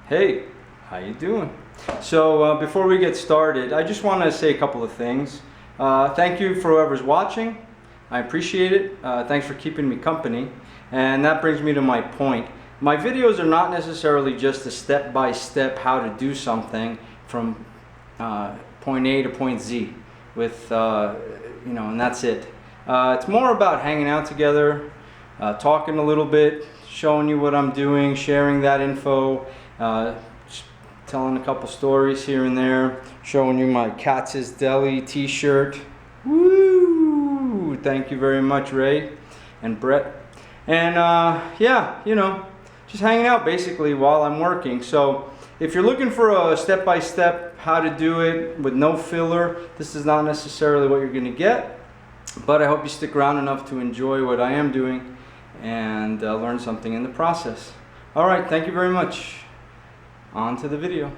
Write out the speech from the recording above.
Hey, how you doing? So before we get started, I just want to say a couple of things. Thank you for whoever's watching. I appreciate it. Thanks for keeping me company. And that brings me to my point. My videos are not necessarily just a step-by-step how to do something from point A to point Z with, and that's it. It's more about hanging out together, talking a little bit, showing you what I'm doing, sharing that info, telling a couple stories here and there, showing you my Katz's Deli t-shirt. Woo! Thank you very much, Ray and Brett. And just hanging out basically while I'm working. So if you're looking for a step-by-step how to do it with no filler, this is not necessarily what you're going to get. But I hope you stick around enough to enjoy what I am doing and learn something in the process. All right, thank you very much. On to the video.